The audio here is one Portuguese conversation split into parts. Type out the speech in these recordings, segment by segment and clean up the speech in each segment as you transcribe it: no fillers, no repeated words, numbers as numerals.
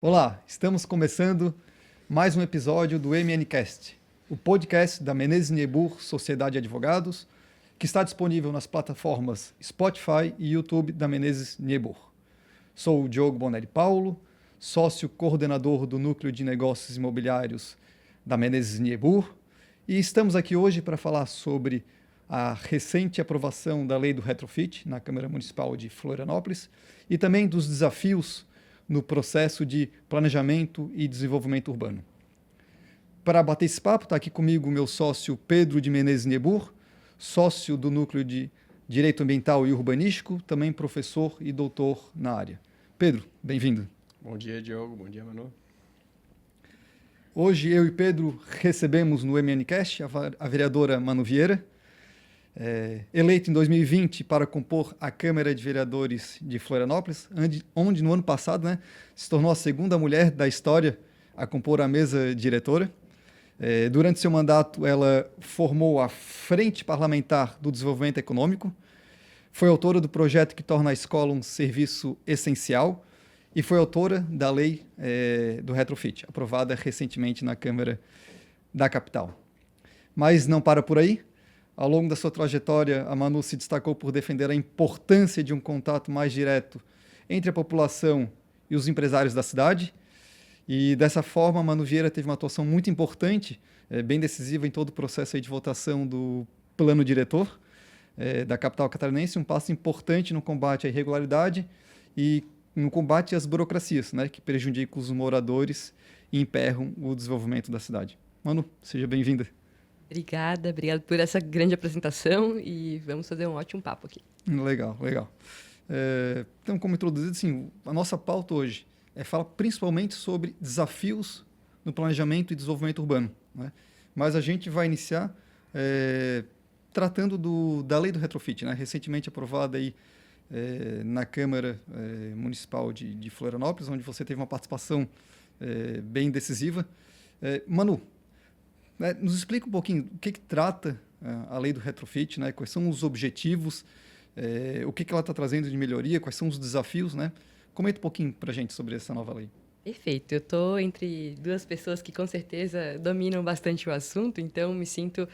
Olá, estamos começando mais um episódio do MNcast, o podcast da Menezes Niebuhr Sociedade de Advogados, que está disponível nas plataformas Spotify e YouTube da Menezes Niebuhr. Sou o Diogo Bonelli Paulo, sócio coordenador do Núcleo de Negócios Imobiliários da Menezes Niebuhr, e estamos aqui hoje para falar sobre a recente aprovação da lei do retrofit na Câmara Municipal de Florianópolis e também dos desafios no processo de planejamento e desenvolvimento urbano. Para bater esse papo, está aqui comigo o meu sócio Pedro de Menezes Niebuhr, sócio do Núcleo de Direito Ambiental e Urbanístico, também professor e doutor na área. Pedro, bem-vindo. Bom dia, Diogo. Bom dia, Manu. Hoje eu e Pedro recebemos no MNcast a vereadora Manu Vieira, eleita em 2020 para compor a Câmara de Vereadores de Florianópolis, onde no ano passado se tornou a segunda mulher da história a compor a mesa diretora. Durante seu mandato, ela formou a Frente Parlamentar do Desenvolvimento Econômico, foi autora do projeto que torna a escola um serviço essencial e foi autora da lei do retrofit, aprovada recentemente na Câmara da capital. Mas não para por aí. Ao longo da sua trajetória, a Manu se destacou por defender a importância de um contato mais direto entre a população e os empresários da cidade. E dessa forma, a Manu Vieira teve uma atuação muito importante, bem decisiva em todo o processo aí de votação do plano diretor da capital catarinense, um passo importante no combate à irregularidade e no combate às burocracias, que prejudicam os moradores e emperram o desenvolvimento da cidade. Manu, seja bem-vinda. Obrigada por essa grande apresentação e vamos fazer um ótimo papo aqui. Legal. Então, como introduzido, assim, a nossa pauta hoje fala principalmente sobre desafios no planejamento e desenvolvimento urbano, Mas a gente vai iniciar tratando da lei do retrofit, recentemente aprovada aí, na Câmara Municipal de Florianópolis, onde você teve uma participação bem decisiva. Manu, nos explica um pouquinho o que trata a lei do retrofit, quais são os objetivos, o que ela está trazendo de melhoria, quais são os desafios, Comenta um pouquinho para a gente sobre essa nova lei. Perfeito. Eu estou entre duas pessoas que com certeza dominam bastante o assunto, então me sinto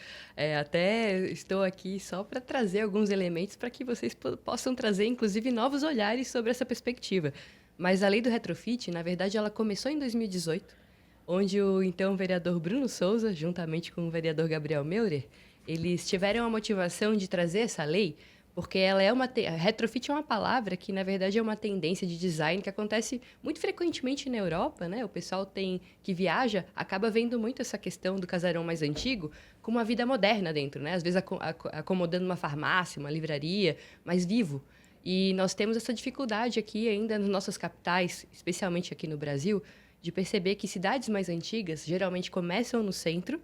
até estou aqui só para trazer alguns elementos para que vocês possam trazer, inclusive, novos olhares sobre essa perspectiva. Mas a lei do retrofit, na verdade, ela começou em 2018, onde o então vereador Bruno Souza, juntamente com o vereador Gabriel Meurer, eles tiveram a motivação de trazer essa lei, porque ela retrofit é uma palavra que, na verdade, é uma tendência de design que acontece muito frequentemente na Europa, O pessoal que viaja acaba vendo muito essa questão do casarão mais antigo com uma vida moderna dentro, Às vezes acomodando uma farmácia, uma livraria, mais vivo. E nós temos essa dificuldade aqui ainda nas nossas capitais, especialmente aqui no Brasil, de perceber que cidades mais antigas geralmente começam no centro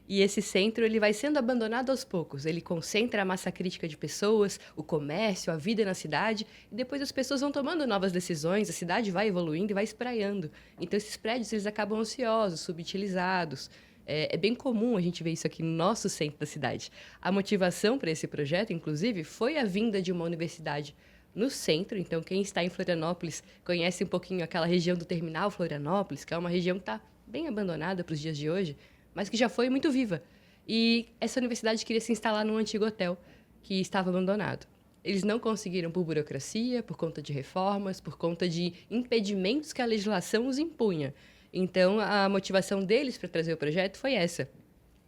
e esse centro ele vai sendo abandonado aos poucos. Ele concentra a massa crítica de pessoas, o comércio, a vida na cidade e depois as pessoas vão tomando novas decisões, a cidade vai evoluindo e vai espraiando. Então esses prédios eles acabam ociosos, subutilizados. É bem comum a gente ver isso aqui no nosso centro da cidade. A motivação para esse projeto, inclusive, foi a vinda de uma universidade no centro. Então, quem está em Florianópolis conhece um pouquinho aquela região do Terminal Florianópolis, que é uma região que está bem abandonada para os dias de hoje, mas que já foi muito viva. E essa universidade queria se instalar num antigo hotel que estava abandonado. Eles não conseguiram por burocracia, por conta de reformas, por conta de impedimentos que a legislação os impunha. Então, a motivação deles para trazer o projeto foi essa.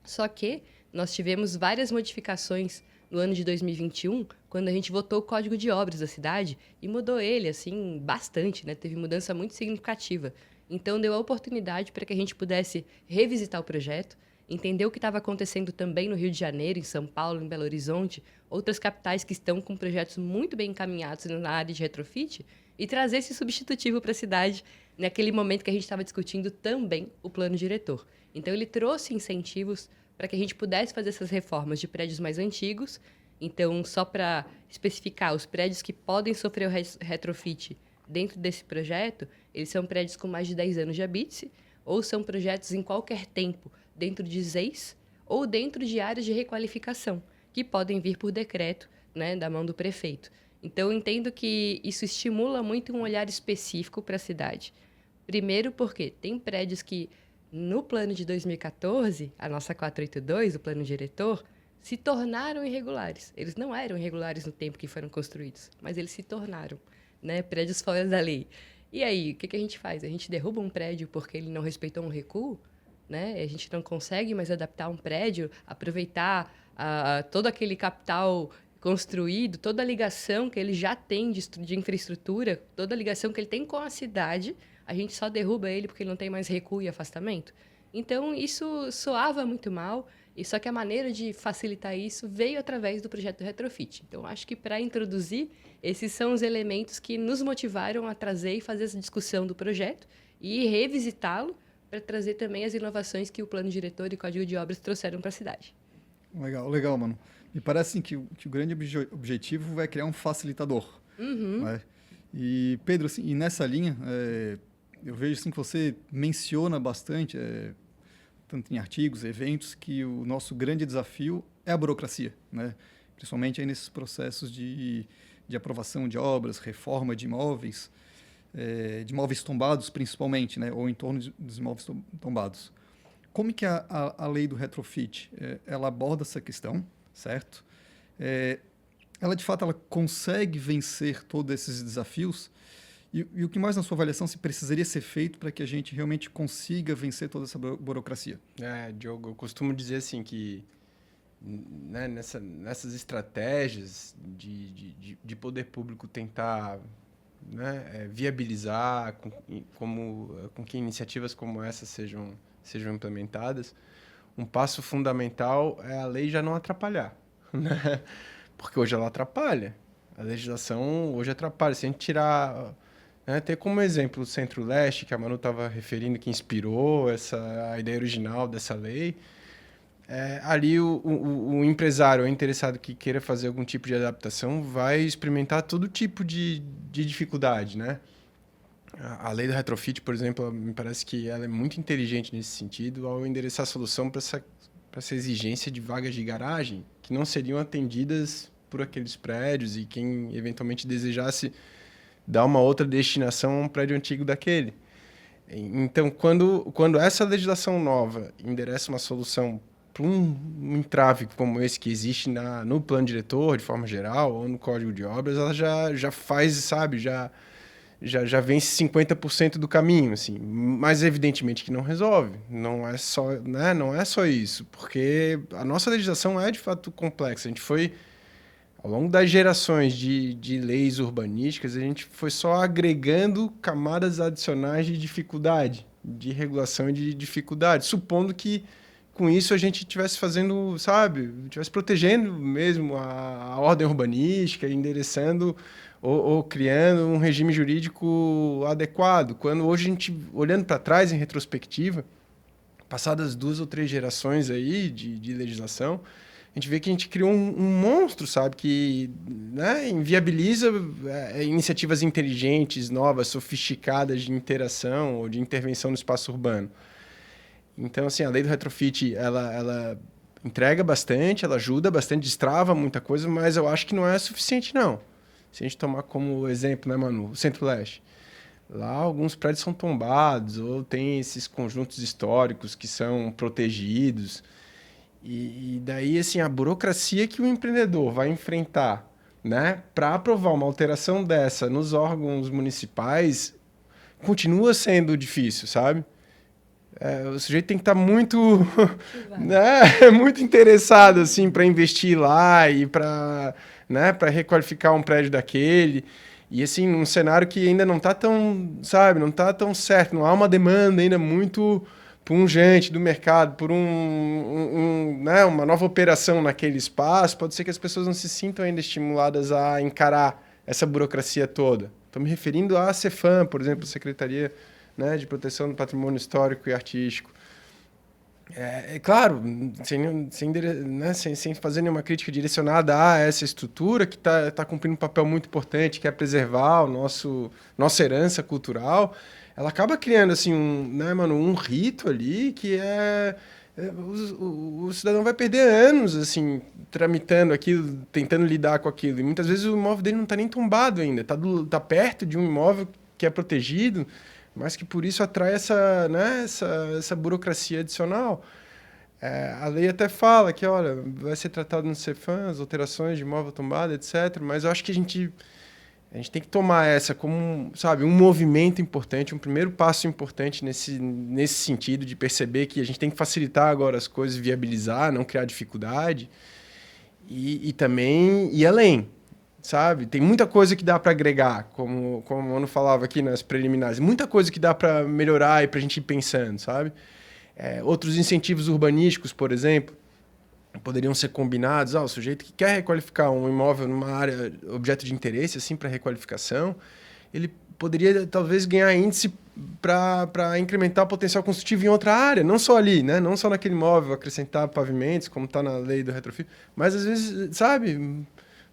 Só que nós tivemos várias modificações no ano de 2021, quando a gente votou o Código de Obras da cidade e mudou ele, assim, bastante, Teve mudança muito significativa. Então, deu a oportunidade para que a gente pudesse revisitar o projeto, entender o que estava acontecendo também no Rio de Janeiro, em São Paulo, em Belo Horizonte, outras capitais que estão com projetos muito bem encaminhados na área de retrofit, e trazer esse substitutivo para a cidade naquele momento que a gente estava discutindo também o plano diretor. Então, ele trouxe incentivos para que a gente pudesse fazer essas reformas de prédios mais antigos. Então, só para especificar, os prédios que podem sofrer o retrofit dentro desse projeto, eles são prédios com mais de 10 anos de habite, ou são projetos em qualquer tempo, dentro de ZEIs, ou dentro de áreas de requalificação, que podem vir por decreto, da mão do prefeito. Então, eu entendo que isso estimula muito um olhar específico para a cidade. Primeiro porque tem prédios que, no plano de 2014, a nossa 482, o plano diretor, se tornaram irregulares. Eles não eram irregulares no tempo que foram construídos, mas eles se tornaram, né, prédios fora da lei. E aí, o que a gente faz? A gente derruba um prédio porque ele não respeitou um recuo, né? A gente não consegue mais adaptar um prédio, aproveitar todo aquele capital construído, toda a ligação que ele já tem de infraestrutura, toda a ligação que ele tem com a cidade, a gente só derruba ele porque ele não tem mais recuo e afastamento. Então, isso soava muito mal, e só que a maneira de facilitar isso veio através do projeto Retrofit. Então, acho que para introduzir, esses são os elementos que nos motivaram a trazer e fazer essa discussão do projeto e revisitá-lo para trazer também as inovações que o plano diretor e o código de obras trouxeram para a cidade. Legal, legal, mano. Me parece assim, que o grande objetivo é criar um facilitador. Né? E, Pedro, assim, e nessa linha, eu vejo assim, que você menciona bastante, tanto em artigos, eventos, que o nosso grande desafio é a burocracia, né? Principalmente aí nesses processos de aprovação de obras, reforma de imóveis tombados principalmente, né? Ou em torno dos imóveis tombados. Como que a lei do retrofit ela aborda essa questão, certo? Ela, de fato, ela consegue vencer todos esses desafios? E o que mais, na sua avaliação, se precisaria ser feito para que a gente realmente consiga vencer toda essa burocracia? Diogo, eu costumo dizer assim que, né, nessas estratégias de poder público tentar, né, viabilizar com que iniciativas como essa sejam implementadas, um passo fundamental é a lei já não atrapalhar, né? Porque hoje ela atrapalha. A legislação hoje atrapalha. Se a gente tirar... Ter como exemplo o Centro-Leste, que a Manu estava referindo, que inspirou a ideia original dessa lei, ali o empresário ou interessado que queira fazer algum tipo de adaptação vai experimentar todo tipo de dificuldade, né? A lei do retrofit, por exemplo, me parece que ela é muito inteligente nesse sentido ao endereçar a solução para essa exigência de vagas de garagem que não seriam atendidas por aqueles prédios e quem eventualmente desejasse dar uma outra destinação a um prédio antigo daquele. Então, quando essa legislação nova endereça uma solução para um entrave como esse que existe no plano diretor, de forma geral, ou no código de obras, ela já faz, sabe, já vence 50% do caminho, assim. Mas, evidentemente, que não resolve. Não é só, né? Não é só isso, porque a nossa legislação é, de fato, complexa. A gente foi... Ao longo das gerações de leis urbanísticas, a gente foi só agregando camadas adicionais de dificuldade, de regulação e de dificuldade, supondo que, com isso, a gente estivesse fazendo, sabe, estivesse protegendo mesmo a ordem urbanística, endereçando ou criando um regime jurídico adequado. Quando hoje a gente, olhando para trás, em retrospectiva, passadas 2 ou 3 gerações aí de legislação, a gente vê que a gente criou um monstro, sabe? Que, né, inviabiliza iniciativas inteligentes, novas, sofisticadas de interação ou de intervenção no espaço urbano. Então, assim, a lei do retrofit, ela entrega bastante, ela ajuda bastante, destrava muita coisa, mas eu acho que não é suficiente, não. Se a gente tomar como exemplo, né, Manu, o Centro-Leste. Lá alguns prédios são tombados ou tem esses conjuntos históricos que são protegidos. E daí, assim, a burocracia que o empreendedor vai enfrentar, né, para aprovar uma alteração dessa nos órgãos municipais continua sendo difícil, sabe? O sujeito tem que estar muito, né, muito interessado assim, para investir lá e para, né, para requalificar um prédio daquele. E assim, num cenário que ainda não está tão, sabe, não está tão certo, não há uma demanda ainda muito pungente do mercado por né, uma nova operação naquele espaço, pode ser que as pessoas não se sintam ainda estimuladas a encarar essa burocracia toda. Estou me referindo à Cefam, por exemplo, Secretaria, né, de Proteção do Patrimônio Histórico e Artístico. Claro, sem fazer nenhuma crítica direcionada a essa estrutura que está cumprindo um papel muito importante, que é preservar nossa herança cultural. Ela acaba criando assim um rito ali que o cidadão vai perder anos, assim, tramitando aquilo, tentando lidar com aquilo. E muitas vezes o imóvel dele não está nem tombado ainda. Tá perto de um imóvel que é protegido, mas que por isso atrai essa burocracia adicional. A lei até fala que, olha, vai ser tratado no Cefam, alterações de imóvel tombado, etc. Mas eu acho que a gente tem que tomar essa como, sabe, um movimento importante, um primeiro passo importante nesse sentido de perceber que a gente tem que facilitar agora as coisas, viabilizar, não criar dificuldade e também ir além, sabe? Tem muita coisa que dá para agregar, como o Mano falava aqui nas preliminares, muita coisa que dá para melhorar e para a gente ir pensando, sabe? Outros incentivos urbanísticos, por exemplo, poderiam ser combinados. O sujeito que quer requalificar um imóvel numa área objeto de interesse assim para requalificação, ele poderia talvez ganhar índice para incrementar o potencial construtivo em outra área, não só ali, né? Não só naquele imóvel, acrescentar pavimentos, como está na lei do retrofit, mas às vezes, sabe,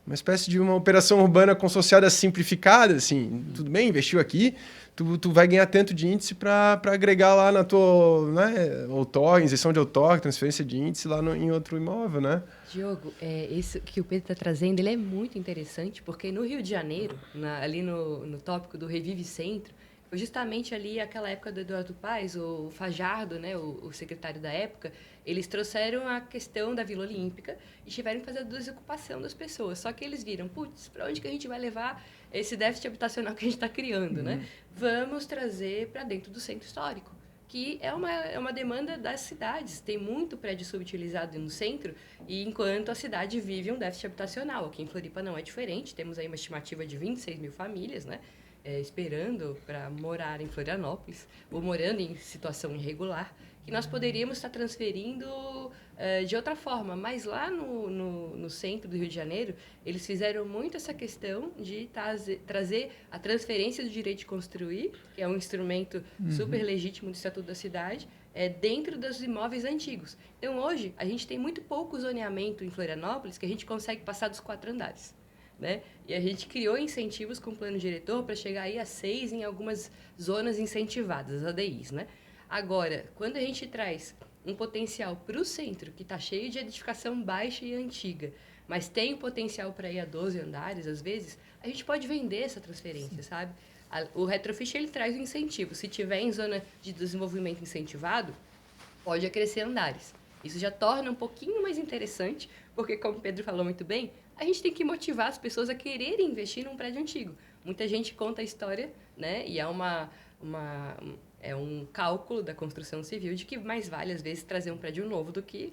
uma espécie de uma operação urbana consociada simplificada, assim, tudo bem, investiu aqui, tu vai ganhar tanto de índice para agregar lá na tua, né, outorga, isenção de outorga, transferência de índice lá em outro imóvel, né? Diogo, isso que o Pedro está trazendo, ele é muito interessante, porque no Rio de Janeiro, ali no tópico do Revive Centro, foi justamente ali aquela época do Eduardo Paes, o Fajardo, né, o secretário da época, eles trouxeram a questão da Vila Olímpica e tiveram que fazer a desocupação das pessoas. Só que eles viram, putz, para onde que a gente vai levar esse déficit habitacional que a gente está criando, né? Vamos trazer para dentro do centro histórico, que é uma demanda das cidades. Tem muito prédio subutilizado no centro, e enquanto a cidade vive um déficit habitacional. Aqui em Floripa não é diferente, temos aí uma estimativa de 26 mil famílias, né? Esperando para morar em Florianópolis, ou morando em situação irregular, que nós poderíamos estar transferindo de outra forma. Mas lá no centro do Rio de Janeiro, eles fizeram muito essa questão de trazer a transferência do direito de construir, que é um instrumento super legítimo do Estatuto da Cidade, dentro dos imóveis antigos. Então, hoje, a gente tem muito pouco zoneamento em Florianópolis que a gente consegue passar dos 4 andares. Né? E a gente criou incentivos com o plano diretor para chegar aí a 6 em algumas zonas incentivadas, ADIs, né? Agora, quando a gente traz um potencial para o centro, que está cheio de edificação baixa e antiga, mas tem o potencial para ir a 12 andares, às vezes, a gente pode vender essa transferência, sabe? O retrofit, ele traz um incentivo. Se tiver em zona de desenvolvimento incentivado, pode acrescer andares. Isso já torna um pouquinho mais interessante, porque, como o Pedro falou muito bem, a gente tem que motivar as pessoas a quererem investir num prédio antigo. Muita gente conta a história, né? E é um cálculo da construção civil de que mais vale, às vezes, trazer um prédio novo do que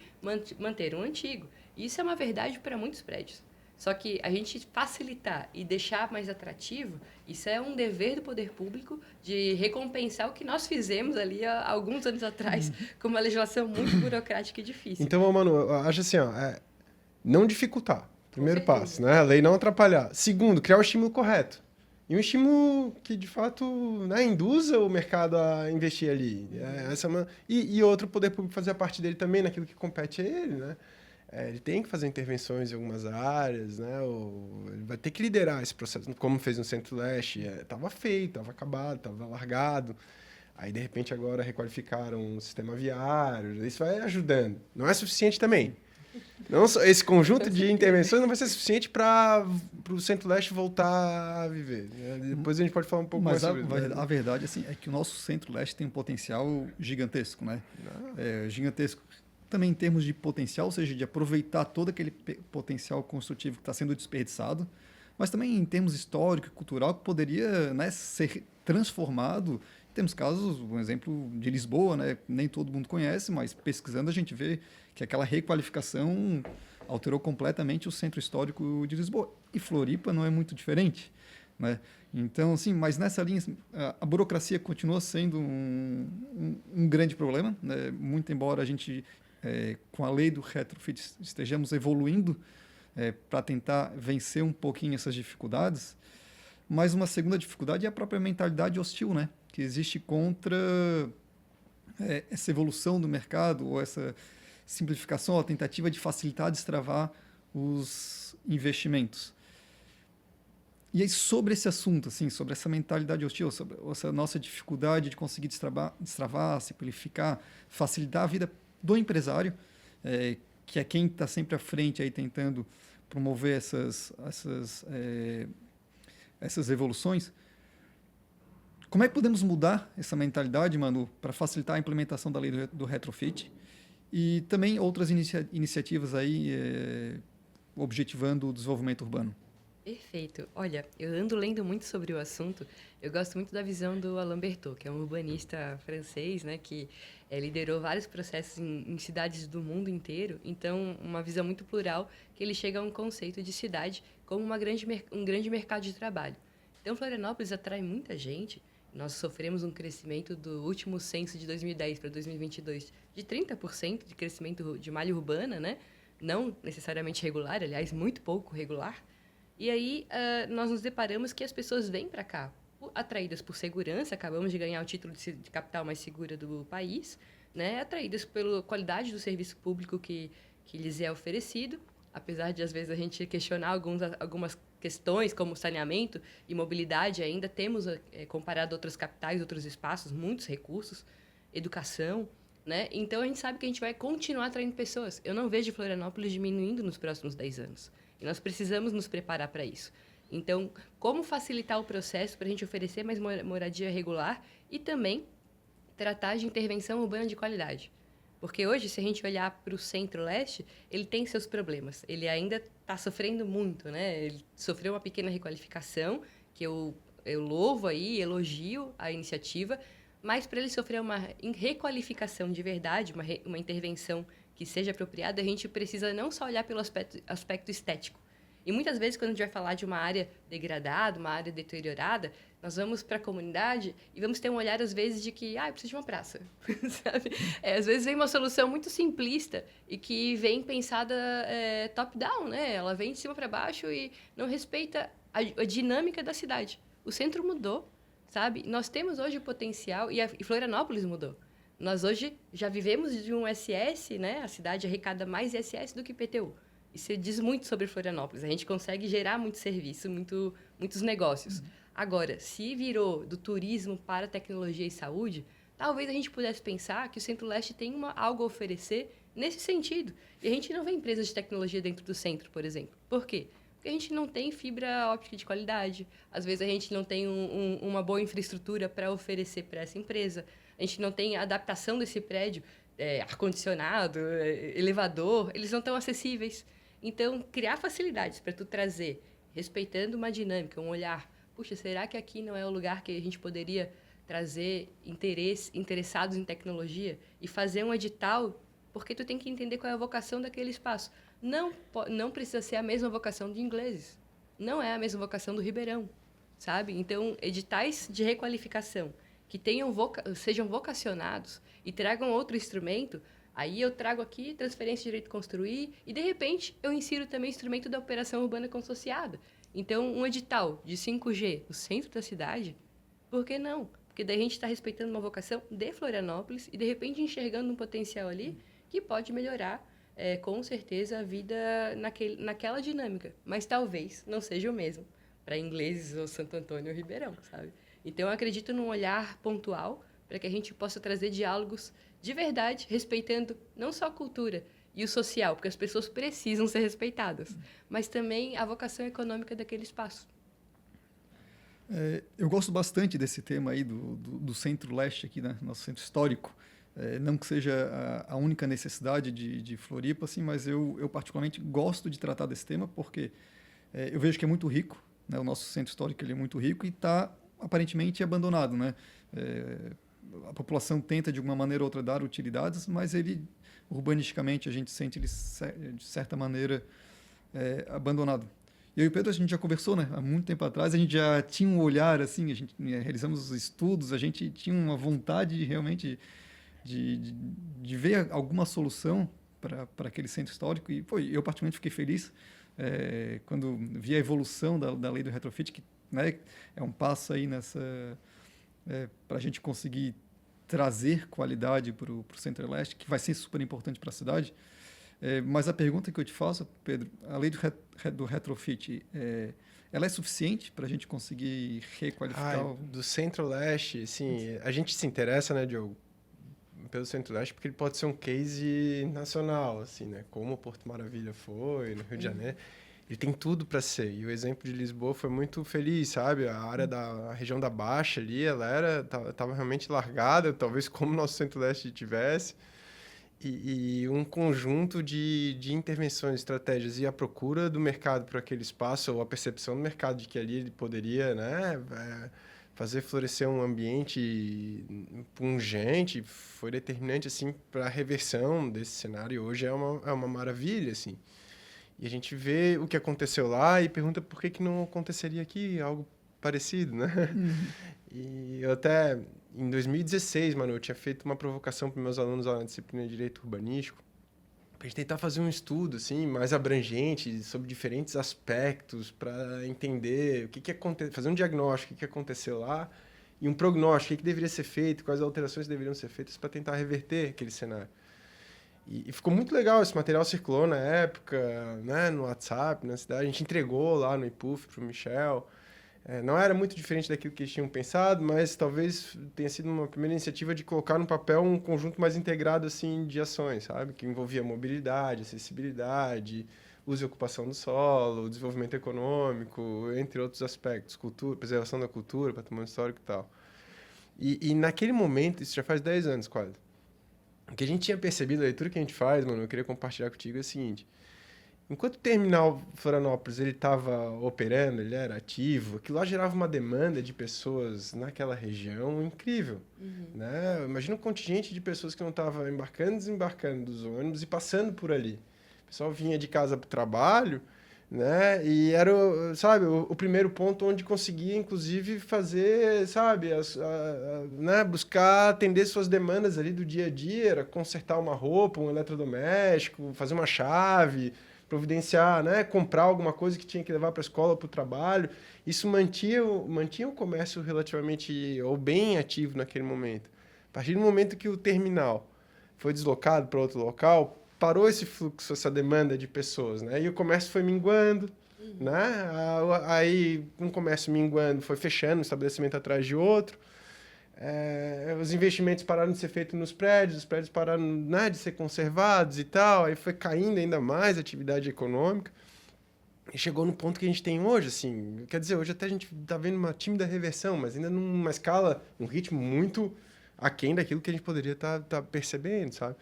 manter um antigo. E isso é uma verdade para muitos prédios. Só que a gente facilitar e deixar mais atrativo, isso é um dever do poder público de recompensar o que nós fizemos ali há alguns anos atrás, com uma legislação muito burocrática e difícil. Então, mano, eu acho assim, não dificultar. Primeiro passo, né? A lei não atrapalhar. Segundo, criar o estímulo correto. E um estímulo que, de fato, né, induza o mercado a investir ali. E outro, o poder público fazer a parte dele também naquilo que compete a ele, né? Ele tem que fazer intervenções em algumas áreas, né? Ele vai ter que liderar esse processo, como fez no Centro-Leste. Estava feio, estava acabado, estava largado. Aí, de repente, agora requalificaram o sistema viário. Isso vai ajudando. Não é suficiente também. Não só, esse conjunto de intervenções não vai ser suficiente para o Centro-Leste voltar a viver. Depois a gente pode falar um pouco mais sobre isso. A verdade assim, é que o nosso Centro-Leste tem um potencial gigantesco, né? Gigantesco também em termos de potencial, ou seja, de aproveitar todo aquele potencial construtivo que está sendo desperdiçado, mas também em termos histórico e cultural, que poderia, né, ser transformado. Temos casos, um exemplo de Lisboa, né? Nem todo mundo conhece, mas pesquisando a gente vê que aquela requalificação alterou completamente o centro histórico de Lisboa. E Floripa não é muito diferente, né? Então, sim, mas nessa linha, a burocracia continua sendo um grande problema, né? Muito embora a gente, com a lei do retrofit, estejamos evoluindo para tentar vencer um pouquinho essas dificuldades, mas uma segunda dificuldade é a própria mentalidade hostil, né? Que existe contra essa evolução do mercado, ou essa simplificação, a tentativa de facilitar, destravar os investimentos. E aí, sobre esse assunto, assim, sobre essa mentalidade hostil, sobre essa nossa dificuldade de conseguir destravar, simplificar, facilitar a vida do empresário, que é quem está sempre à frente aí tentando promover essas evoluções. Como é que podemos mudar essa mentalidade, Manu, para facilitar a implementação da lei do retrofit e também outras iniciativas aí objetivando o desenvolvimento urbano? Perfeito. Olha, eu ando lendo muito sobre o assunto. Eu gosto muito da visão do Alain Berthaud, que é um urbanista francês, né, que liderou vários processos em cidades do mundo inteiro. Então, uma visão muito plural, que ele chega a um conceito de cidade como um grande mercado de trabalho. Então, Florianópolis atrai muita gente. Nós sofremos um crescimento do último censo de 2010 para 2022 de 30% de crescimento de malha urbana, né? Não necessariamente regular, aliás, muito pouco regular. E aí, nós nos deparamos que as pessoas vêm para cá atraídas por segurança, acabamos de ganhar o título de capital mais segura do país, né? Atraídas pela qualidade do serviço público que lhes é oferecido, apesar de, às vezes, a gente questionar algumas questões, como saneamento e mobilidade, ainda temos, comparado a outras capitais, outros espaços, muitos recursos, educação, né? Então, a gente sabe que a gente vai continuar atraindo pessoas. Eu não vejo Florianópolis diminuindo nos próximos 10 anos. E nós precisamos nos preparar para isso. Então, como facilitar o processo para a gente oferecer mais moradia regular e também tratar de intervenção urbana de qualidade? Porque hoje, se a gente olhar para o Centro-Leste, ele tem seus problemas. Ele ainda está sofrendo muito, né? Ele sofreu uma pequena requalificação, que eu louvo aí, elogio a iniciativa, mas para ele sofrer uma requalificação de verdade, uma intervenção que seja apropriada, a gente precisa não só olhar pelo aspecto estético. E muitas vezes, quando a gente vai falar de uma área degradada, uma área deteriorada, nós vamos para a comunidade e vamos ter um olhar, às vezes, de que, eu preciso de uma praça, sabe? Às vezes vem uma solução muito simplista e que vem pensada top-down, né? Ela vem de cima para baixo e não respeita a dinâmica da cidade. O centro mudou, sabe? Nós temos hoje o potencial, e Florianópolis mudou. Nós hoje já vivemos de um SS, né? A cidade arrecada mais ISS do que IPTU. Isso diz muito sobre Florianópolis. A gente consegue gerar muito serviço, muitos negócios. Agora, se virou do turismo para tecnologia e saúde, talvez a gente pudesse pensar que o Centro-Leste tem algo a oferecer nesse sentido. E a gente não vê empresas de tecnologia dentro do centro, por exemplo. Por quê? Porque a gente não tem fibra óptica de qualidade. Às vezes, a gente não tem uma boa infraestrutura para oferecer para essa empresa. A gente não tem a adaptação desse prédio, ar-condicionado, elevador, eles não estão acessíveis. Então, criar facilidades para tu trazer, respeitando uma dinâmica, um olhar. Puxa, será que aqui não é o lugar que a gente poderia trazer interessados em tecnologia e fazer um edital? Porque tu tem que entender qual é a vocação daquele espaço. Não precisa ser a mesma vocação de ingleses. Não é a mesma vocação do Ribeirão, sabe? Então, editais de requalificação que sejam vocacionados e tragam outro instrumento. Aí eu trago aqui transferência de direito de construir e, de repente, eu insiro também o instrumento da operação urbana consorciada. Então, um edital de 5G no centro da cidade, por que não? Porque daí a gente está respeitando uma vocação de Florianópolis e, de repente, enxergando um potencial ali que pode melhorar, com certeza, a vida naquela dinâmica. Mas talvez não seja o mesmo para ingleses ou Santo Antônio ou Ribeirão, sabe? Então, eu acredito num olhar pontual para que a gente possa trazer diálogos de verdade, respeitando não só a cultura e o social, porque as pessoas precisam ser respeitadas, mas também a vocação econômica daquele espaço. Eu gosto bastante desse tema aí do Centro-Leste aqui, né? Nosso centro histórico. Não que seja a única necessidade de Floripa, assim, mas eu particularmente gosto de tratar desse tema porque eu vejo que é muito rico, né? O nosso centro histórico ele é muito rico e está aparentemente abandonado, né? A população tenta, de alguma maneira ou outra, dar utilidades, mas ele, urbanisticamente, a gente sente ele, de certa maneira, abandonado. E eu e o Pedro, a gente já conversou, né? Há muito tempo atrás, a gente já tinha um olhar, assim, a gente realizamos os estudos, a gente tinha uma vontade de, realmente de ver alguma solução para aquele centro histórico. E eu, particularmente, fiquei feliz quando vi a evolução da lei do retrofit, que, né, é um passo aí para a gente conseguir trazer qualidade para o Centro-Leste, que vai ser super importante para a cidade. Mas a pergunta que eu te faço, Pedro, a lei do retrofit, ela é suficiente para a gente conseguir requalificar? Do Centro-Leste, sim, a gente se interessa, né, Diogo, pelo Centro-Leste, porque ele pode ser um case nacional, assim, né? Como Porto Maravilha foi, no Rio de Janeiro. Ele tem tudo para ser. E o exemplo de Lisboa foi muito feliz, sabe? A região da Baixa ali, ela estava realmente largada, talvez como o nosso Centro-Leste tivesse. E um conjunto de intervenções, estratégias e a procura do mercado por aquele espaço, ou a percepção do mercado de que ali ele poderia, né, fazer florescer um ambiente pungente, foi determinante assim, para a reversão desse cenário. Hoje é uma maravilha. Assim. E a gente vê o que aconteceu lá e pergunta por que não aconteceria aqui algo parecido, né? E eu até, em 2016, mano, eu tinha feito uma provocação para meus alunos lá na disciplina de Direito Urbanístico, para a gente tentar fazer um estudo assim, mais abrangente sobre diferentes aspectos, para entender o que aconteceu, fazer um diagnóstico, o que aconteceu lá, e um prognóstico, o que deveria ser feito, quais alterações deveriam ser feitas para tentar reverter aquele cenário. E ficou muito legal, esse material circulou na época, né, no WhatsApp, na cidade, a gente entregou lá no IPUF para o Michel. Não era muito diferente daquilo que eles tinham pensado, mas talvez tenha sido uma primeira iniciativa de colocar no papel um conjunto mais integrado assim, de ações, sabe? Que envolvia mobilidade, acessibilidade, uso e ocupação do solo, desenvolvimento econômico, entre outros aspectos, cultura, preservação da cultura, patrimônio histórico e tal. E naquele momento, isso já faz 10 anos quase, o que a gente tinha percebido, a leitura que a gente faz, mano, eu queria compartilhar contigo é o seguinte: enquanto o terminal Florianópolis ele estava operando, ele era ativo, aquilo lá gerava uma demanda de pessoas naquela região incrível. Né? Imagina um contingente de pessoas que não estavam embarcando e desembarcando dos ônibus e passando por ali. O pessoal vinha de casa para o trabalho, né? E era, sabe, o primeiro ponto onde conseguia, inclusive, fazer, sabe, né? Buscar atender suas demandas ali do dia a dia, era consertar uma roupa, um eletrodoméstico, fazer uma chave, providenciar, né? Comprar alguma coisa que tinha que levar para a escola, para o trabalho. Isso mantinha o comércio relativamente ou bem ativo naquele momento. A partir do momento que o terminal foi deslocado para outro local, parou esse fluxo, essa demanda de pessoas, né? E o comércio foi minguando, né? Aí, com o comércio minguando, foi fechando um estabelecimento atrás de outro. Os investimentos pararam de ser feitos nos prédios, os prédios pararam, né, de ser conservados e tal, aí foi caindo ainda mais a atividade econômica e chegou no ponto que a gente tem hoje, assim, quer dizer, hoje até a gente está vendo uma tímida reversão, mas ainda numa escala, um ritmo muito aquém daquilo que a gente poderia tá percebendo, sabe?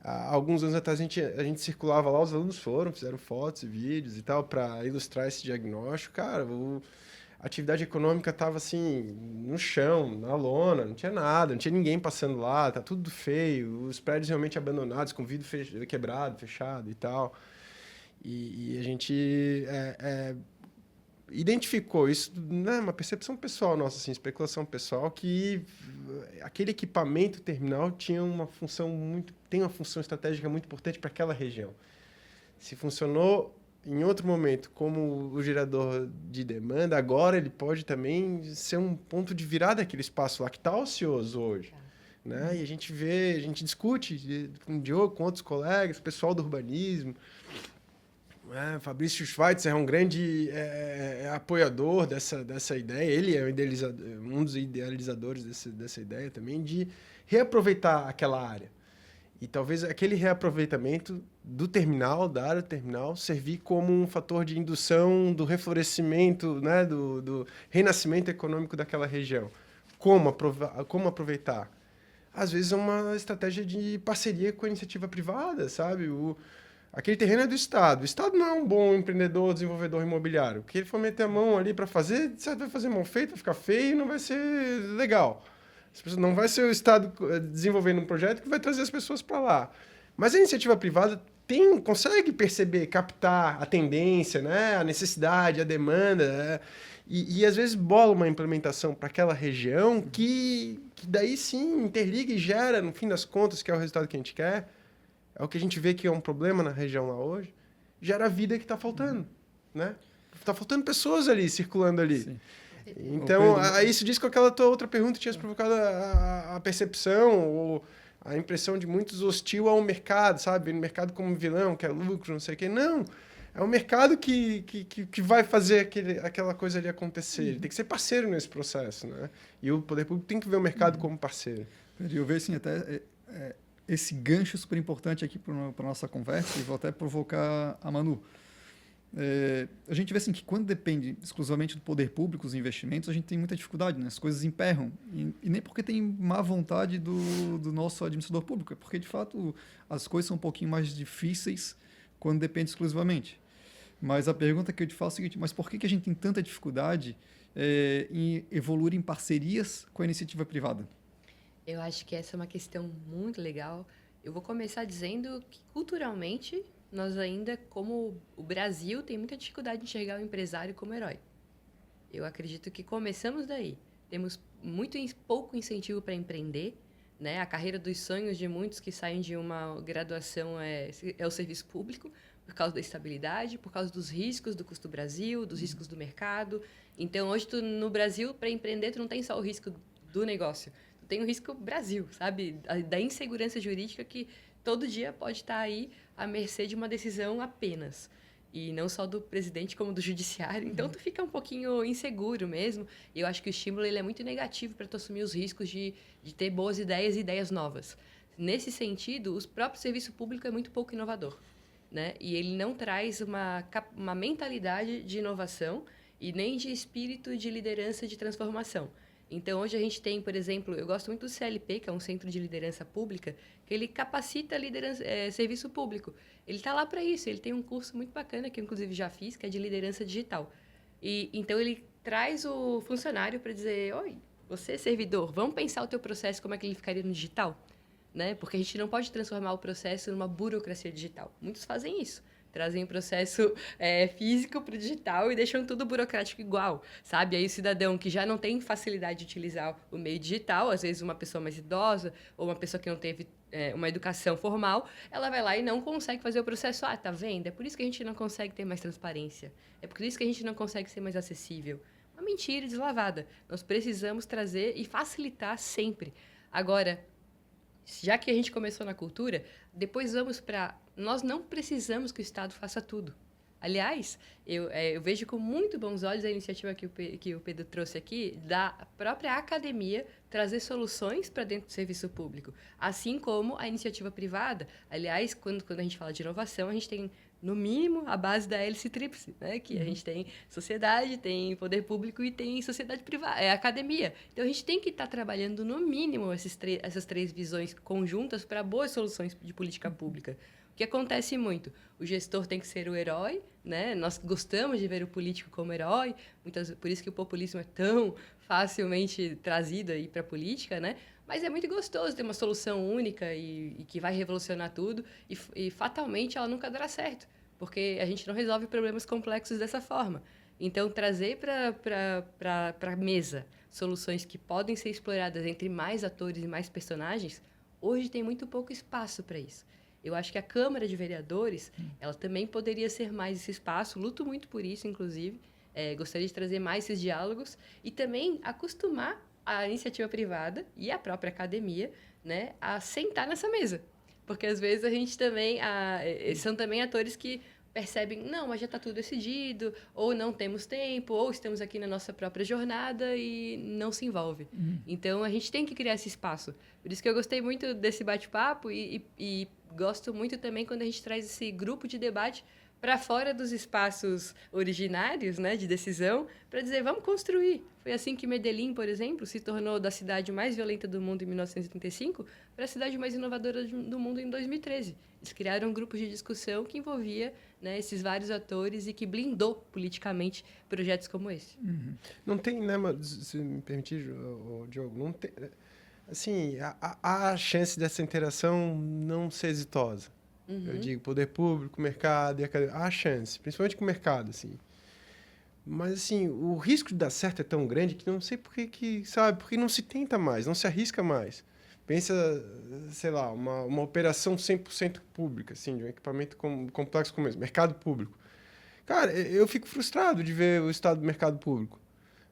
Há alguns anos atrás a gente circulava lá, os alunos fizeram fotos e vídeos e tal para ilustrar esse diagnóstico, cara, a atividade econômica estava assim, no chão, na lona, não tinha nada, não tinha ninguém passando lá, tá tudo feio, os prédios realmente abandonados, com vidro quebrado, fechado e tal. E a gente identificou isso, né, uma percepção pessoal nossa, assim, especulação pessoal, que aquele equipamento terminal tem uma função estratégica muito importante para aquela região. Se funcionou em outro momento como o gerador de demanda, agora ele pode também ser um ponto de virada daquele espaço lá que está ocioso hoje. Né? E a gente discute com o Diogo, com outros colegas, pessoal do urbanismo. Fabrício Schweitzer é um grande apoiador dessa ideia. Ele é um dos idealizadores dessa ideia também, de reaproveitar aquela área. E talvez aquele reaproveitamento da área do terminal, servir como um fator de indução do reflorescimento, né, do renascimento econômico daquela região. Como aproveitar? Às vezes é uma estratégia de parceria com a iniciativa privada, sabe? Aquele terreno é do Estado. O Estado não é um bom empreendedor, desenvolvedor imobiliário. Porque ele for meter a mão ali para fazer, você vai fazer mal feito, vai ficar feio e não vai ser legal. Não vai ser o Estado desenvolvendo um projeto que vai trazer as pessoas para lá. Mas a iniciativa privada consegue perceber, captar a tendência, né? A necessidade, a demanda, e às vezes bola uma implementação para aquela região que daí sim interliga e gera, no fim das contas, que é o resultado que a gente quer, é o que a gente vê que é um problema na região lá hoje, gera a vida que está faltando. Né? Está faltando pessoas ali, circulando ali. Sim. Então, isso diz com aquela tua outra pergunta tinha provocado a percepção ou a impressão de muitos hostil ao mercado, sabe? No mercado como vilão, que é lucro, não sei o quê. Não, é o mercado que vai fazer aquela coisa ali acontecer. Ele tem que ser parceiro nesse processo, né? E o poder público tem que ver o mercado como parceiro. Eu vejo, assim, até esse gancho super importante aqui para a nossa conversa, e vou até provocar a Manu. A gente vê assim, que quando depende exclusivamente do poder público, os investimentos, a gente tem muita dificuldade, né? As coisas emperram. E nem porque tem má vontade do nosso administrador público, é porque, de fato, as coisas são um pouquinho mais difíceis quando depende exclusivamente. Mas a pergunta que eu te faço é a seguinte: mas por que a gente tem tanta dificuldade em evoluir em parcerias com a iniciativa privada? Eu acho que essa é uma questão muito legal. Eu vou começar dizendo que, culturalmente, nós ainda, como o Brasil, tem muita dificuldade de enxergar o empresário como herói. Eu acredito que começamos daí. Temos pouco incentivo para empreender, né? A carreira dos sonhos de muitos que saem de uma graduação é o serviço público, por causa da estabilidade, por causa dos riscos do custo Brasil, dos riscos do mercado. Então, hoje, no Brasil, para empreender, tu não tem só o risco do negócio. Tu tem o risco Brasil, sabe? Da insegurança jurídica que todo dia pode estar aí à mercê de uma decisão apenas. E não só do presidente, como do judiciário. Então, tu fica um pouquinho inseguro mesmo. E eu acho que o estímulo ele é muito negativo para tu assumir os riscos de ter boas ideias e ideias novas. Nesse sentido, o próprio serviço público é muito pouco inovador, né? E ele não traz uma mentalidade de inovação e nem de espírito de liderança de transformação. Então, hoje a gente tem, por exemplo, eu gosto muito do CLP, que é um Centro de Liderança Pública, que ele capacita serviço público. Ele está lá para isso, ele tem um curso muito bacana, que eu inclusive já fiz, que é de liderança digital. Então, ele traz o funcionário para dizer: oi, você servidor, vamos pensar o teu processo, como é que ele ficaria no digital? Né? Porque a gente não pode transformar o processo numa burocracia digital. Muitos fazem isso. Trazem o processo físico para o digital e deixam tudo burocrático igual, sabe? Aí o cidadão que já não tem facilidade de utilizar o meio digital, às vezes uma pessoa mais idosa ou uma pessoa que não teve uma educação formal, ela vai lá e não consegue fazer o processo. Ah, tá vendo? É por isso que a gente não consegue ter mais transparência. É por isso que a gente não consegue ser mais acessível. Uma mentira deslavada. Nós precisamos trazer e facilitar sempre. Agora, já que a gente começou na cultura, depois vamos para... Nós não precisamos que o Estado faça tudo. Aliás, eu vejo com muito bons olhos a iniciativa que o Pedro trouxe aqui, da própria academia trazer soluções para dentro do serviço público, assim como a iniciativa privada. Aliás, quando a gente fala de inovação, a gente tem, no mínimo, a base da hélice tríplice, né? Que a gente tem sociedade, tem poder público e tem sociedade privada, academia. Então, a gente tem que estar trabalhando, no mínimo, essas três visões conjuntas para boas soluções de política pública. O que acontece muito? O gestor tem que ser o herói, né? Nós gostamos de ver o político como herói, por isso que o populismo é tão facilmente trazido aí para a política, né? Mas é muito gostoso ter uma solução única e que vai revolucionar tudo e fatalmente ela nunca dará certo, porque a gente não resolve problemas complexos dessa forma. Então, trazer para a mesa soluções que podem ser exploradas entre mais atores e mais personagens, hoje tem muito pouco espaço para isso. Eu acho que a Câmara de Vereadores, ela também poderia ser mais esse espaço, luto muito por isso, inclusive, gostaria de trazer mais esses diálogos e também acostumar a iniciativa privada e a própria academia, né, a sentar nessa mesa. Porque, às vezes, a gente também... são também atores que percebem, não, mas já está tudo decidido, ou não temos tempo, ou estamos aqui na nossa própria jornada e não se envolve. Então, a gente tem que criar esse espaço. Por isso que eu gostei muito desse bate-papo e gosto muito também quando a gente traz esse grupo de debate para fora dos espaços originários, né, de decisão, para dizer, vamos construir. Foi assim que Medellín, por exemplo, se tornou da cidade mais violenta do mundo em 1935 para a cidade mais inovadora do mundo em 2013. Eles criaram grupos de discussão que envolvia, né, esses vários atores e que blindou politicamente projetos como esse. Não tem, né, se me permitir, Diogo, não tem... Assim, há chance dessa interação não ser exitosa. Eu digo, poder público, mercado e academia. Há chance, principalmente com o mercado, assim. Mas, assim, o risco de dar certo é tão grande que não sei por que, sabe, porque não se tenta mais, não se arrisca mais. Pensa, sei lá, uma operação 100% pública, assim, de um equipamento complexo como esse, mercado público. Cara, eu fico frustrado de ver o estado do mercado público.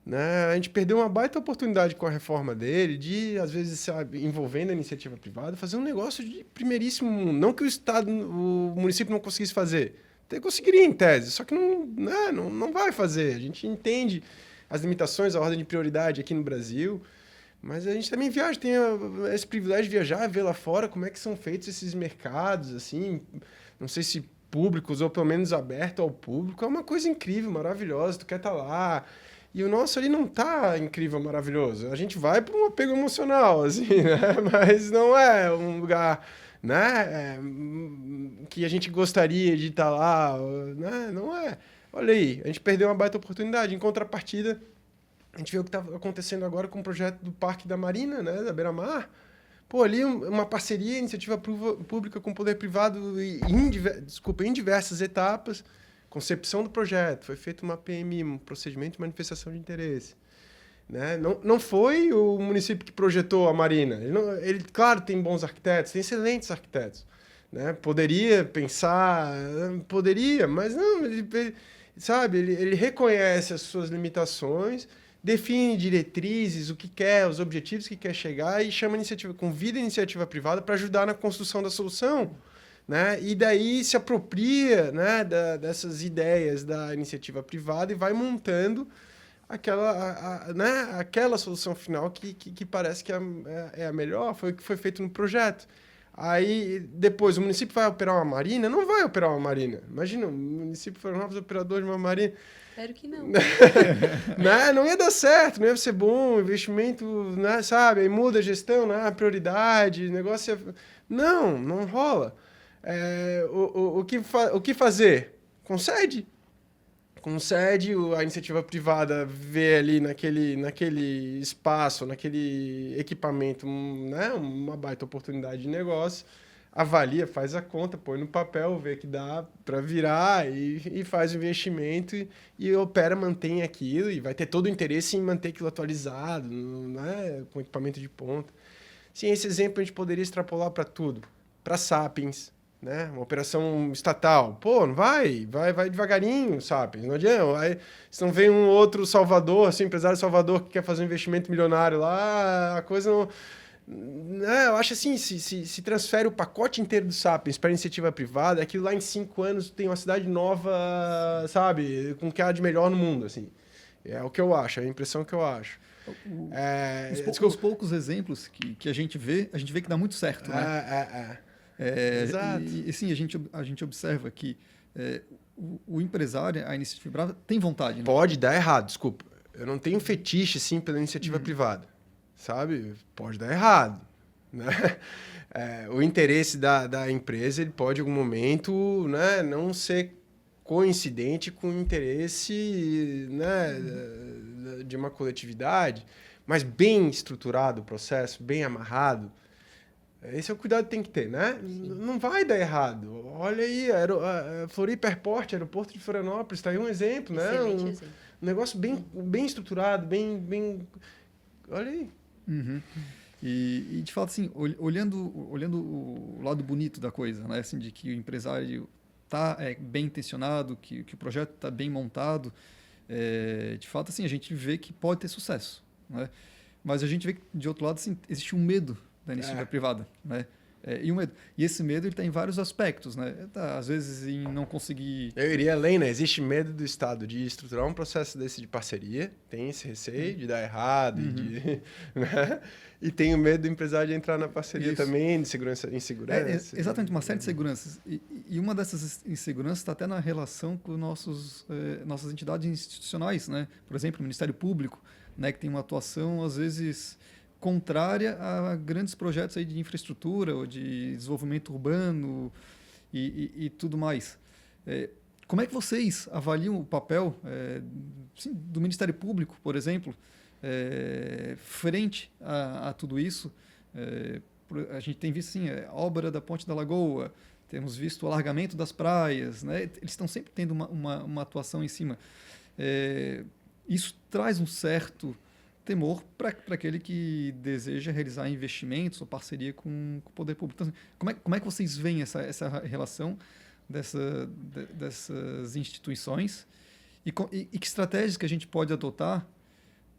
Né? A gente perdeu uma baita oportunidade com a reforma dele de, às vezes, sabe, envolvendo a iniciativa privada, fazer um negócio de primeiríssimo mundo. Não que o Estado, o município não conseguisse fazer. Até conseguiria em tese, só que não vai fazer. A gente entende as limitações, a ordem de prioridade aqui no Brasil, Mas a gente também viaja, tem esse privilégio de viajar, ver lá fora como é que são feitos esses mercados, assim, não sei se públicos ou pelo menos aberto ao público, é uma coisa incrível, maravilhosa, tu quer estar lá. E o nosso ali não tá incrível, maravilhoso. A gente vai por um apego emocional, assim, né? Mas não é um lugar, né, que a gente gostaria de estar lá, né? Não é. Olha aí, a gente perdeu uma baita oportunidade. Em contrapartida, a gente vê o que está acontecendo agora com o projeto do Parque da Marina, né, da Beira-Mar. Pô, ali uma parceria, iniciativa pública com o poder privado em diversas etapas. Concepção do projeto, foi feita uma PMI, um procedimento de manifestação de interesse. Né? Não foi o município que projetou a Marina. Ele, claro, tem bons arquitetos, tem excelentes arquitetos. Né? Poderia pensar, poderia, mas não, sabe, ele reconhece as suas limitações, define diretrizes, o que quer, os objetivos que quer chegar e chama a iniciativa, convida a iniciativa privada para ajudar na construção da solução. Né? E daí se apropria, né, dessas ideias da iniciativa privada e vai montando aquela solução final que parece que é a melhor, foi o que foi feito no projeto. Aí, depois, o município vai operar uma marina? Não vai operar uma marina. Imagina, o município de Florianópolis operador de uma marina. Espero que não. Né? Não ia dar certo, não ia ser bom, investimento, né, sabe? Aí muda a gestão, né? A prioridade, o negócio ia... Não rola. O que fazer? Concede, a iniciativa privada vê ali naquele espaço, naquele equipamento, né, uma baita oportunidade de negócio, avalia, faz a conta, põe no papel, vê que dá para virar e faz o investimento e opera, mantém aquilo e vai ter todo o interesse em manter aquilo atualizado, né, com equipamento de ponta. Sim, esse exemplo a gente poderia extrapolar para tudo, para Sapiens, né? Uma operação estatal. Pô, não vai devagarinho, sabe? Não adianta. Aí, se não vem um outro Salvador, assim, empresário de Salvador que quer fazer um investimento milionário lá, a coisa não... Eu acho assim, se transfere o pacote inteiro do Sapiens para a iniciativa privada, aquilo lá em 5 anos tem uma cidade nova, sabe? Com o que há de melhor no mundo, assim. É o que eu acho, é a impressão que eu acho. Os poucos exemplos que a gente vê que dá muito certo, né? Exato. E sim, a gente observa que o empresário, a iniciativa privada, tem vontade. Né? Pode dar errado, desculpa. Eu não tenho fetiche, sim, pela iniciativa privada. Sabe? Pode dar errado. Né? O interesse da empresa ele pode, em algum momento, né, não ser coincidente com o interesse, né, de uma coletividade, mas bem estruturado o processo, bem amarrado. Esse é o cuidado que tem que ter, né? Sim. Não vai dar errado. Olha aí, Floripa Airport, aeroporto de Florianópolis, está aí um exemplo, excelente né? Exemplo. Um negócio bem estruturado, bem... Olha aí. Uhum. E de fato, assim, olhando o lado bonito da coisa, né? Assim, de que o empresário está bem intencionado, que o projeto está bem montado, de fato, assim, a gente vê que pode ter sucesso, né? Mas a gente vê que, de outro lado, assim, existe um medo da iniciativa privada, né? E o medo. E esse medo ele está em vários aspectos, né? Às vezes em não conseguir... Eu iria além, né? Existe medo do Estado de estruturar um processo desse de parceria, tem esse receio de dar errado, né? E tem o medo do empresário de entrar na parceria também, de insegurança. Exatamente, uma série de seguranças. E uma dessas inseguranças está até na relação com nossas entidades institucionais, né? Por exemplo, o Ministério Público, né? Que tem uma atuação, às vezes... contrária a grandes projetos aí de infraestrutura ou de desenvolvimento urbano e tudo mais. Como é que vocês avaliam o papel do Ministério Público, por exemplo, frente a tudo isso? A gente tem visto a obra da Ponte da Lagoa, temos visto o alargamento das praias, né? Eles estão sempre tendo uma atuação em cima. Isso traz um certo temor para aquele que deseja realizar investimentos ou parceria com o poder público. Então, como é que vocês veem essa relação dessas instituições e que estratégias que a gente pode adotar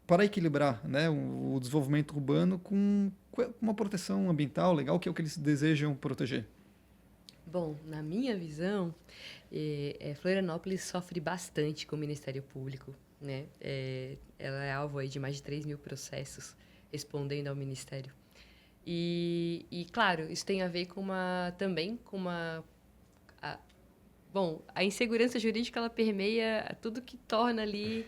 para equilibrar, né, o desenvolvimento urbano com uma proteção ambiental legal, que é o que eles desejam proteger? Bom, na minha visão, Florianópolis sofre bastante com o Ministério Público, né? Ela é alvo aí de mais de 3.000 processos respondendo ao Ministério. E claro, isso tem a ver também com uma... Bom, a insegurança jurídica, ela permeia tudo que torna ali,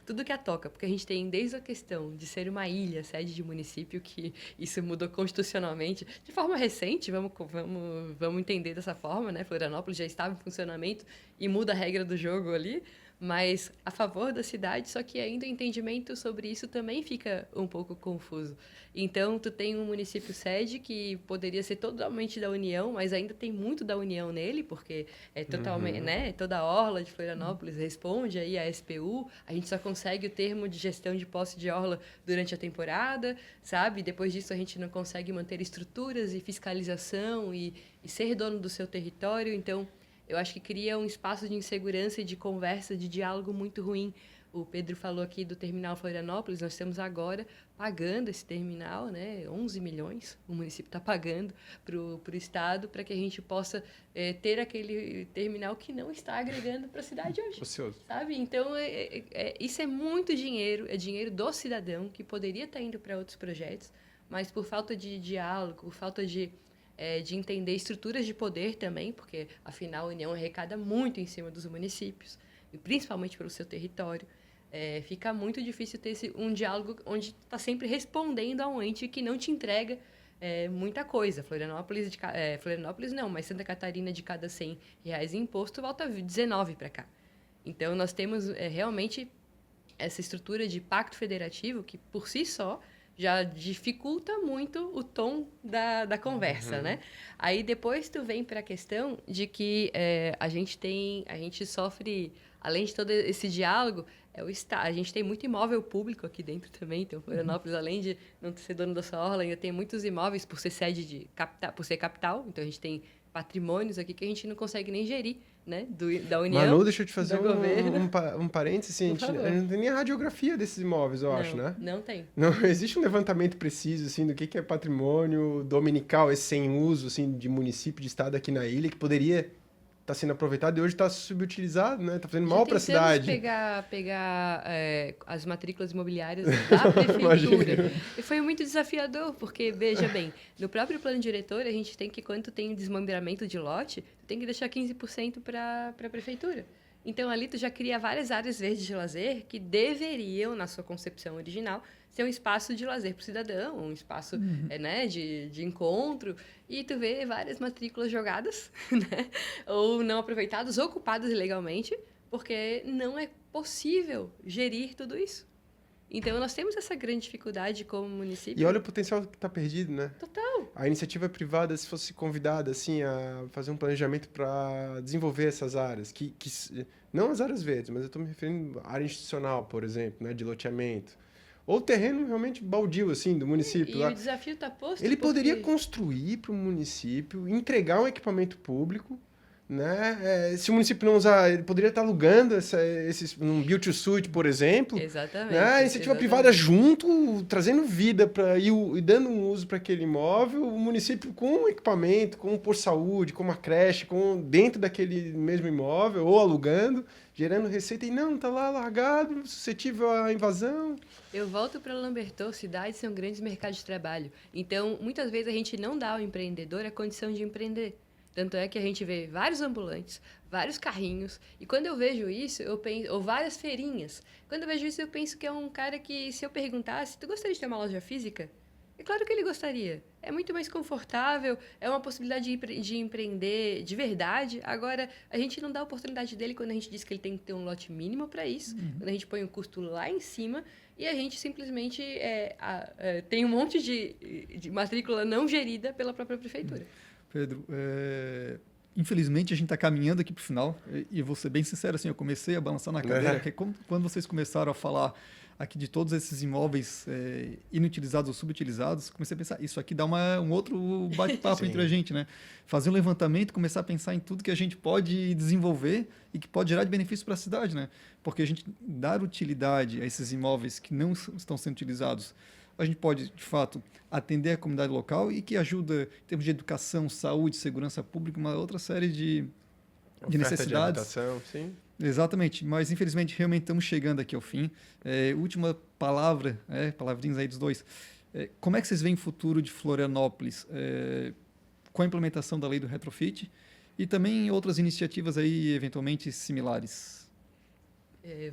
tudo que a toca, porque a gente tem desde a questão de ser uma ilha, sede de município, que isso mudou constitucionalmente, de forma recente, vamos entender dessa forma, né? Florianópolis já estava em funcionamento e muda a regra do jogo ali, mas a favor da cidade, só que ainda o entendimento sobre isso também fica um pouco confuso. Então, tu tem um município sede que poderia ser totalmente da União, mas ainda tem muito da União nele, porque é totalmente, né, toda a orla de Florianópolis responde aí à SPU, a gente só consegue o termo de gestão de posse de orla durante a temporada, sabe? Depois disso, a gente não consegue manter estruturas e fiscalização e ser dono do seu território, então... Eu acho que cria um espaço de insegurança e de conversa, de diálogo muito ruim. O Pedro falou aqui do terminal Florianópolis, nós estamos agora pagando esse terminal, né? 11 milhões o município está pagando para o Estado para que a gente possa ter aquele terminal que não está agregando para a cidade hoje. Ocioso. Sabe? Então, isso é muito dinheiro, é dinheiro do cidadão que poderia estar indo para outros projetos, mas por falta de diálogo, por falta de entender estruturas de poder também, porque, afinal, a União arrecada muito em cima dos municípios, e principalmente pelo seu território. Fica muito difícil ter um diálogo onde está sempre respondendo a um ente que não te entrega muita coisa. Florianópolis não, mas Santa Catarina, de cada R$100 em imposto, volta 19 para cá. Então, nós temos realmente essa estrutura de pacto federativo que, por si só, já dificulta muito o tom da conversa, né? Aí depois tu vem para a questão de que a gente sofre, além de todo esse diálogo, a gente tem muito imóvel público aqui dentro também, então Florianópolis, além de não ser dono da sua orla, ainda tem muitos imóveis por ser sede de capital, por ser capital, então a gente tem patrimônios aqui que a gente não consegue nem gerir, né? Da União. Manu, deixa eu te fazer um parênteses. Assim, a gente não tem nem a radiografia desses imóveis, eu acho, né? Não tem. Não existe um levantamento preciso assim, do que é patrimônio dominical, esse sem uso assim, de município, de estado aqui na ilha, que poderia estar sendo aproveitado e hoje está subutilizado, né? Está fazendo mal para a cidade. Pegar as matrículas imobiliárias da prefeitura. E foi muito desafiador, porque, veja bem, no próprio plano diretor, a gente tem que, quando tem desmembramento de lote, tem que deixar 15% para a prefeitura. Então, ali tu já cria várias áreas verdes de lazer que deveriam, na sua concepção original, ser um espaço de lazer para o cidadão, um espaço né, de encontro. E tu vê várias matrículas jogadas, né, ou não aproveitadas, ocupadas ilegalmente, porque não é possível gerir tudo isso. Então, nós temos essa grande dificuldade como município. E olha o potencial que está perdido, né? Total. A iniciativa privada, se fosse convidada assim, a fazer um planejamento para desenvolver essas áreas, não as áreas verdes, mas eu estou me referindo à área institucional, por exemplo, né, de loteamento. Ou terreno realmente baldio, assim, do município. E o desafio está posto. Ele poderia construir para o município, entregar um equipamento público, né? Se o município não usar, ele poderia estar alugando um build to suit, por exemplo. Exatamente. Né? A iniciativa privada junto, trazendo vida e dando um uso para aquele imóvel, o município com um equipamento, com um posto de saúde, com uma creche, dentro daquele mesmo imóvel, ou alugando, gerando receita, e não, está lá largado, suscetível à invasão. Eu volto para Lambertot, cidades são grandes mercados de trabalho. Então, muitas vezes a gente não dá ao empreendedor a condição de empreender. Tanto é que a gente vê vários ambulantes, vários carrinhos, e quando eu vejo isso, eu penso, ou várias feirinhas. Quando eu vejo isso, eu penso que é um cara que, se eu perguntasse, tu gostaria de ter uma loja física? É claro que ele gostaria. É muito mais confortável, é uma possibilidade de empreender de verdade. Agora, a gente não dá a oportunidade dele quando a gente diz que ele tem que ter um lote mínimo para isso, quando a gente põe o custo lá em cima, e a gente simplesmente tem um monte de matrícula não gerida pela própria prefeitura. Pedro, infelizmente a gente está caminhando aqui para o final e vou ser bem sincero, assim, eu comecei a balançar na cadeira, que quando vocês começaram a falar aqui de todos esses imóveis inutilizados ou subutilizados, comecei a pensar, isso aqui dá um outro bate-papo entre a gente, né? Fazer um levantamento, começar a pensar em tudo que a gente pode desenvolver e que pode gerar de benefício para a cidade, né? Porque a gente dar utilidade a esses imóveis que não estão sendo utilizados, a gente pode, de fato, atender a comunidade local e que ajuda em termos de educação, saúde, segurança pública, uma outra série de necessidades. De habitação, sim. Exatamente, mas infelizmente realmente estamos chegando aqui ao fim. Última palavra, palavrinhas aí dos dois. Como é que vocês veem o futuro de Florianópolis com a implementação da lei do retrofit e também outras iniciativas aí eventualmente similares?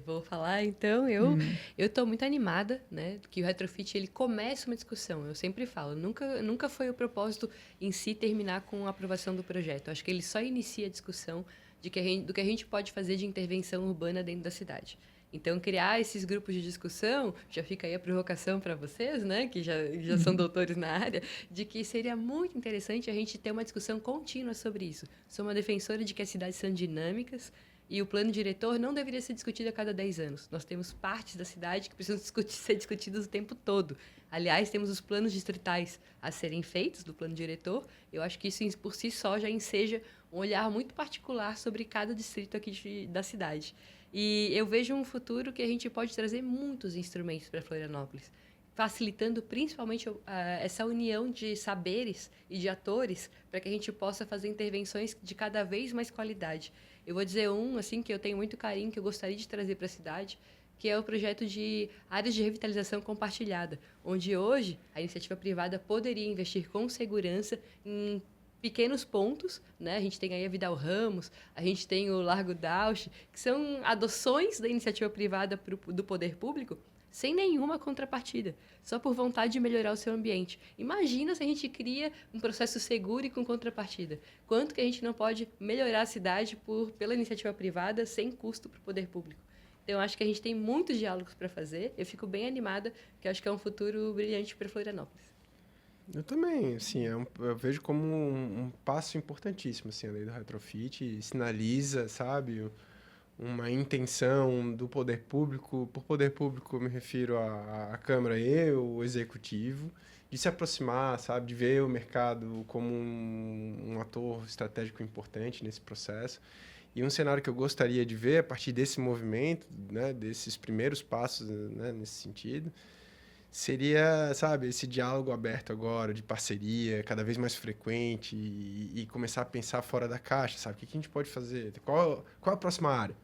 Vou falar, então, eu estou muito animada, né, que o retrofit ele comece uma discussão. Eu sempre falo, nunca foi o propósito em si terminar com a aprovação do projeto. Acho que ele só inicia a discussão do que a gente pode fazer de intervenção urbana dentro da cidade. Então, criar esses grupos de discussão, já fica aí a provocação para vocês, né, que já são doutores na área, de que seria muito interessante a gente ter uma discussão contínua sobre isso. Sou uma defensora de que as cidades são dinâmicas, e o plano diretor não deveria ser discutido a cada 10 anos. Nós temos partes da cidade que precisam ser discutidas o tempo todo. Aliás, temos os planos distritais a serem feitos do plano diretor. Eu acho que isso, por si só, já enseja um olhar muito particular sobre cada distrito aqui da cidade. E eu vejo um futuro que a gente pode trazer muitos instrumentos para Florianópolis, facilitando principalmente essa união de saberes e de atores para que a gente possa fazer intervenções de cada vez mais qualidade. Eu vou dizer assim, que eu tenho muito carinho, que eu gostaria de trazer para a cidade, que é o projeto de áreas de revitalização compartilhada, onde hoje a iniciativa privada poderia investir com segurança em pequenos pontos, né? A gente tem aí a Vidal Ramos, a gente tem o Largo Dauch, que são adoções da iniciativa privada do poder público, sem nenhuma contrapartida, só por vontade de melhorar o seu ambiente. Imagina se a gente cria um processo seguro e com contrapartida. Quanto que a gente não pode melhorar a cidade pela iniciativa privada sem custo para o poder público? Então, eu acho que a gente tem muitos diálogos para fazer. Eu fico bem animada, porque eu acho que é um futuro brilhante para Florianópolis. Eu também, assim, eu vejo como um passo importantíssimo, assim, a lei do retrofit, sinaliza, sabe, uma intenção do poder público. Por poder público, eu me refiro à Câmara e o Executivo, de se aproximar, sabe, de ver o mercado como um ator estratégico importante nesse processo. E um cenário que eu gostaria de ver a partir desse movimento, né, desses primeiros passos, né, nesse sentido, seria, sabe, esse diálogo aberto agora, de parceria, cada vez mais frequente e começar a pensar fora da caixa, sabe? O que a gente pode fazer? Qual a próxima área?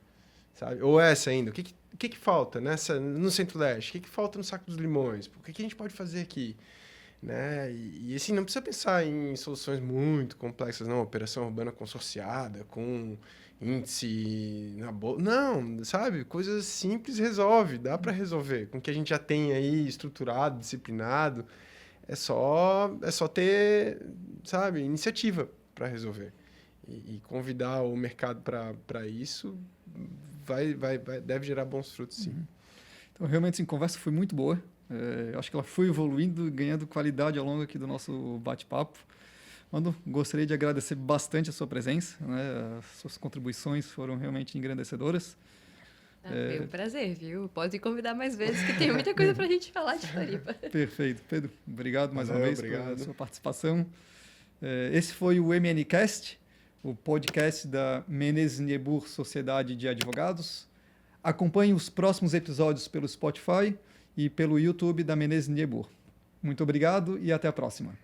Sabe? Ou essa ainda? O que falta no Centro-Leste? O que falta no Saco dos Limões? O que a gente pode fazer aqui? Né? E assim, não precisa pensar em soluções muito complexas, não. Operação urbana consorciada, com índice na bolsa. Não, sabe? Coisas simples resolve, dá para resolver. Com o que a gente já tem aí estruturado, disciplinado, é só ter, sabe, iniciativa para resolver. E convidar o mercado para isso deve gerar bons frutos, sim. Então, realmente, sim, a conversa foi muito boa. Acho que ela foi evoluindo, ganhando qualidade ao longo aqui do nosso bate-papo. Mano, gostaria de agradecer bastante a sua presença, né? As suas contribuições foram realmente engrandecedoras. Foi um prazer, viu? Pode convidar mais vezes, que tem muita coisa para a gente falar de Floripa. Perfeito. Pedro, obrigado mais uma vez pela sua participação. Esse foi o MNcast, o podcast da Menezes Niebuhr Sociedade de Advogados. Acompanhe os próximos episódios pelo Spotify e pelo YouTube da Menezes Niebuhr. Muito obrigado e até a próxima.